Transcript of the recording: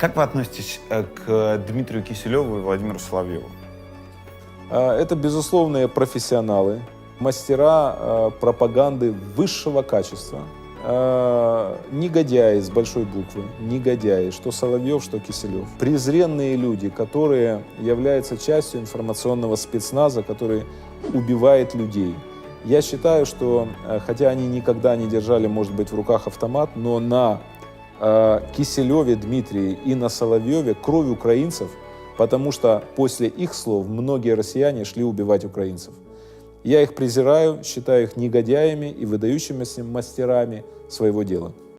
Как вы относитесь к Дмитрию Киселеву и Владимиру Соловьеву? Это безусловные профессионалы, мастера пропаганды высшего качества, негодяи с большой буквы, негодяи, что Соловьев, что Киселев. Презренные люди, которые являются частью информационного спецназа, который убивает людей. Я считаю, что, хотя они никогда не держали, может быть, в руках автомат, но на Киселеве Дмитрии и на Соловьеве кровь украинцев, потому что после их слов многие россияне шли убивать украинцев. Я их презираю, считаю их негодяями и выдающимися мастерами своего дела.